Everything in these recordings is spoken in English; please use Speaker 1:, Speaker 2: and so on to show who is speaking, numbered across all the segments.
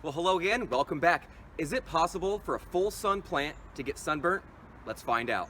Speaker 1: Well, hello again, welcome back. Is it possible for a full sun plant to get sunburnt? Let's find out.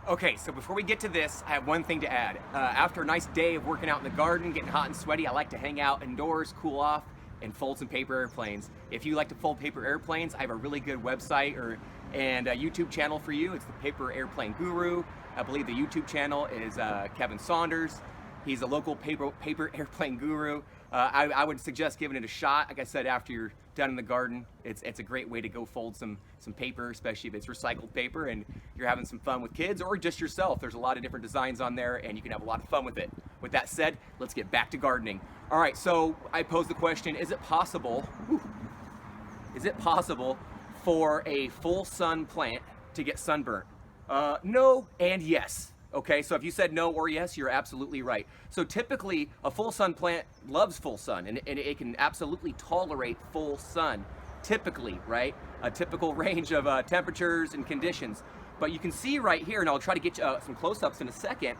Speaker 1: Okay, so before we get to this, I have one thing to add. After a nice day of working out in the garden, getting hot and sweaty, I like to hang out indoors, cool off, and fold some paper airplanes. If you like to fold paper airplanes, I have a really good website and a YouTube channel for you. It's the Paper Airplane Guru. I believe the YouTube channel is Kevin Saunders. He's a local paper airplane guru. I would suggest giving it a shot. Like I said, after you're done in the garden, it's a great way to go fold some paper, especially if it's recycled paper and you're having some fun with kids or just yourself. There's a lot of different designs on there and you can have a lot of fun with it. With that said, let's get back to gardening. All right, so I posed the question, is it possible for a full sun plant to get sunburnt? No and yes. Okay, so if you said no or yes, you're absolutely right. So typically, a full sun plant loves full sun, and it can absolutely tolerate full sun, typically, right? A typical range of temperatures and conditions. But you can see right here, and I'll try to get you some close-ups in a second,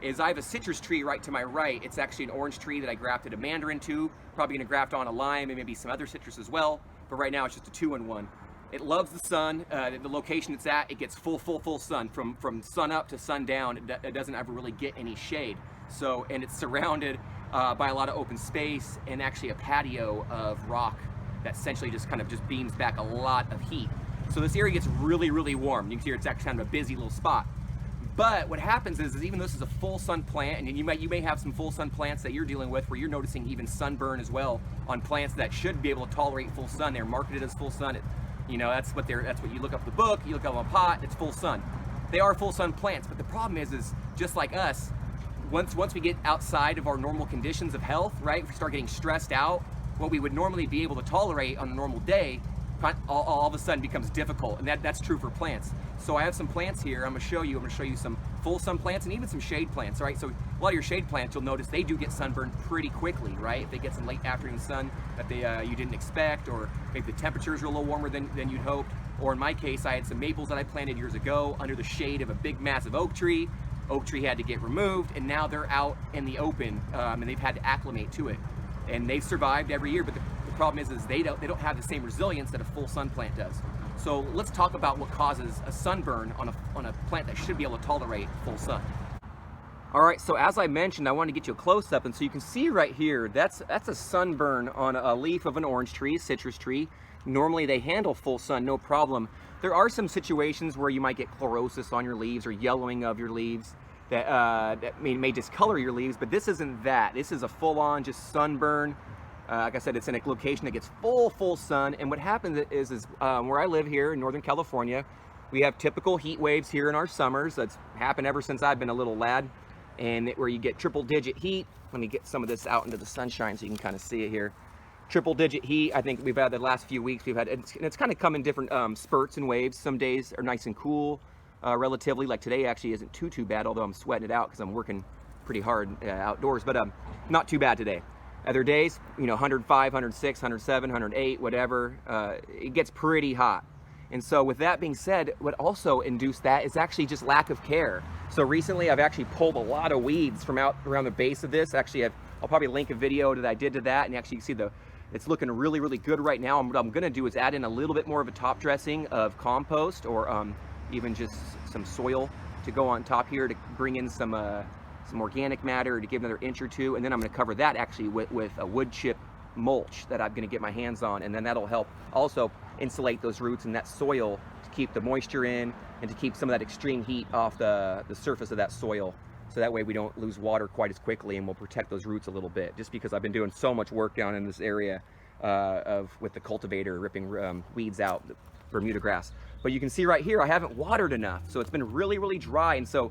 Speaker 1: is I have a citrus tree right to my right. It's actually an orange tree that I grafted a mandarin to, probably gonna graft on a lime and maybe some other citrus as well, but right now it's just a 2-in-1. It loves the sun. The location it's at, it gets full sun from sun up to sun down. It doesn't ever really get any shade. So, and it's surrounded by a lot of open space and actually a patio of rock that essentially just beams back a lot of heat. So this area gets really warm. You can see it's actually kind of a busy little spot. But what happens is even though this is a full sun plant, and you may have some full sun plants that you're dealing with where you're noticing even sunburn as well on plants that should be able to tolerate full sun. They're marketed as full sun. You know, that's what you look up the book, you look up on a pot, it's full sun. They are full sun plants, but the problem is just like us, once we get outside of our normal conditions of health, right? If we start getting stressed out, what we would normally be able to tolerate on a normal day, all of a sudden becomes difficult, and that's true for plants. So I have some plants here. I'm gonna show you some full sun plants and even some shade plants. All right, so a lot of your shade plants, you'll notice they do get sunburned pretty quickly, right? If they get some late afternoon sun that you didn't expect, or maybe the temperatures are a little warmer than you'd hoped. Or in my case, I had some maples that I planted years ago under the shade of a big, massive oak tree. Oak tree had to get removed, and now they're out in the open, and they've had to acclimate to it. And they've survived every year, but the problem is they don't have the same resilience that a full sun plant does. So let's talk about what causes a sunburn on a plant that should be able to tolerate full sun. All right, so as I mentioned, I wanted to get you a close-up, and so you can see right here, that's a sunburn on a leaf of an orange tree, citrus tree. Normally they handle full sun, no problem. There are some situations where you might get chlorosis on your leaves or yellowing of your leaves that may discolor your leaves, but this isn't that. This is a full-on just sunburn. Like I said, it's in a location that gets full sun, and what happens is where I live here in Northern California, we have typical heat waves here in our summers. That's happened ever since I've been a little lad, and where you get triple-digit heat. Let me get some of this out into the sunshine so you can kind of see it here. Triple-digit heat. I think we've had the last few weeks. It's kind of come in different spurts and waves. Some days are nice and cool, relatively. Like today actually isn't too bad, although I'm sweating it out because I'm working pretty hard outdoors. But not too bad today. Other days, 105, 106, 107, 108, whatever, it gets pretty hot. And so with that being said, what also induced that is actually just lack of care. So recently I've actually pulled a lot of weeds from out around the base of this. Actually, I'll probably link a video that I did to that, and actually you can see it's looking really good right now. And what I'm gonna do is add in a little bit more of a top dressing of compost or even just some soil to go on top here to bring in some organic matter to give another inch or two, and then I'm going to cover that actually with a wood chip mulch that I'm going to get my hands on, and then that'll help also insulate those roots and that soil to keep the moisture in and to keep some of that extreme heat off the surface of that soil, so that way we don't lose water quite as quickly, and we'll protect those roots a little bit, just because I've been doing so much work down in this area with the cultivator ripping weeds out, the Bermuda grass. But you can see right here I haven't watered enough, so it's been really dry. And so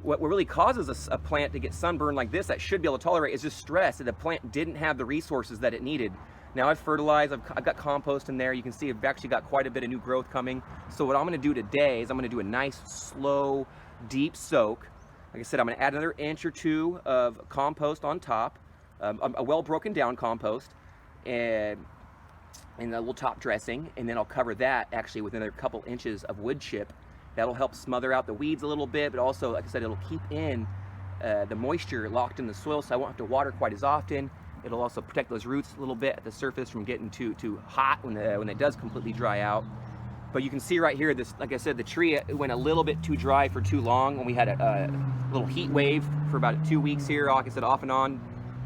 Speaker 1: what really causes a plant to get sunburned like this that should be able to tolerate is just stress, that the plant didn't have the resources that it needed. Now I've fertilized, I've got compost in there. You can see I've actually got quite a bit of new growth coming. So what I'm gonna do today is I'm gonna do a nice, slow, deep soak. Like I said, I'm gonna add another inch or two of compost on top, a well broken down compost, and a little top dressing, and then I'll cover that actually with another couple inches of wood chip. That'll help smother out the weeds a little bit, but also, like I said, it'll keep in the moisture locked in the soil, so I won't have to water quite as often. It'll also protect those roots a little bit at the surface from getting too hot when it does completely dry out. But you can see right here, this, like I said, the tree went a little bit too dry for too long when we had a little heat wave for about 2 weeks here. Like I said, off and on,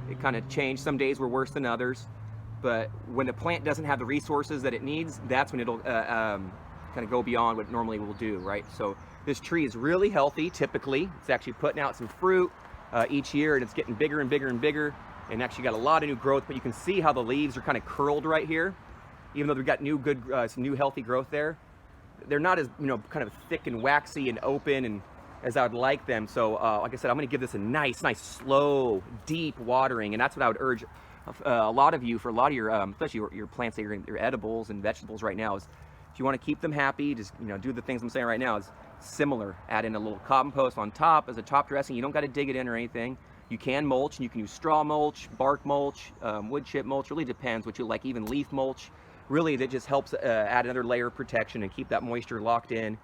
Speaker 1: it kind of changed. Some days were worse than others. But when the plant doesn't have the resources that it needs, that's when it'll kind of go beyond what it normally will do, right? So this tree is really healthy, typically. It's actually putting out some fruit each year, and it's getting bigger and bigger and bigger, and actually got a lot of new growth. But you can see how the leaves are kind of curled right here. Even though we've got some new healthy growth there, they're not as, kind of thick and waxy and open and as I would like them. So like I said, I'm gonna give this a nice, slow, deep watering, and that's what I would urge a lot of you, for a lot of your, especially your plants that your edibles and vegetables right now, is if you wanna keep them happy, just, do the things I'm saying right now, is similar. Add in a little compost on top as a top dressing. You don't gotta dig it in or anything. You can mulch, and you can use straw mulch, bark mulch, wood chip mulch, really depends what you like, even leaf mulch. Really, that just helps add another layer of protection and keep that moisture locked in.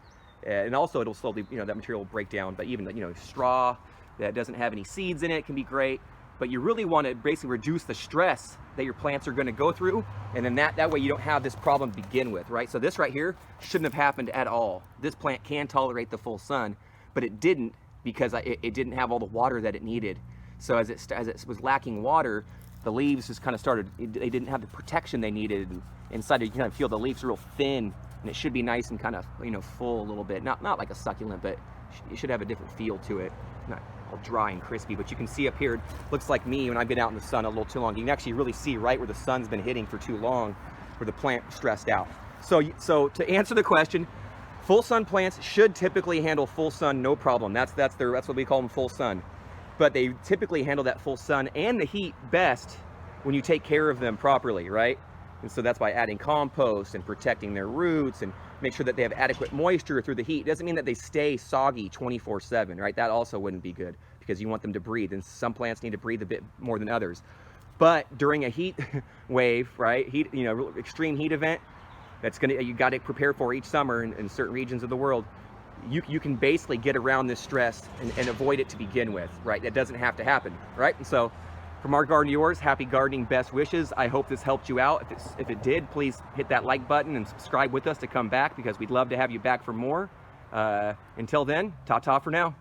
Speaker 1: And also it'll slowly, that material will break down. But even, straw that doesn't have any seeds in it can be great. But you really want to basically reduce the stress that your plants are going to go through. And then that way you don't have this problem to begin with, right? So this right here shouldn't have happened at all. This plant can tolerate the full sun, but it didn't because it didn't have all the water that it needed. So as it was lacking water, the leaves just kind of started, they didn't have the protection they needed. And inside, you kind of feel the leaves real thin, and it should be nice and kind of, full a little bit. Not like a succulent, but it should have a different feel to it. Not all dry and crispy, but you can see up here, it looks like me when I've been out in the sun a little too long. You can actually really see right where the sun's been hitting for too long, where the plant is stressed out. So to answer the question, full sun plants should typically handle full sun no problem. That's what we call them, full sun. But they typically handle that full sun and the heat best when you take care of them properly, right? And so that's by adding compost and protecting their roots and make sure that they have adequate moisture through the heat. It doesn't mean that they stay soggy 24/7, right? That also wouldn't be good because you want them to breathe, and some plants need to breathe a bit more than others. But during a heat wave, right? Extreme heat event, you got to prepare for each summer in certain regions of the world. You can basically get around this stress and avoid it to begin with, right? That doesn't have to happen, right? And so from our garden to yours, happy gardening, best wishes. I hope this helped you out. If it did, please hit that like button and subscribe with us to come back, because we'd love to have you back for more. Until then, ta-ta for now.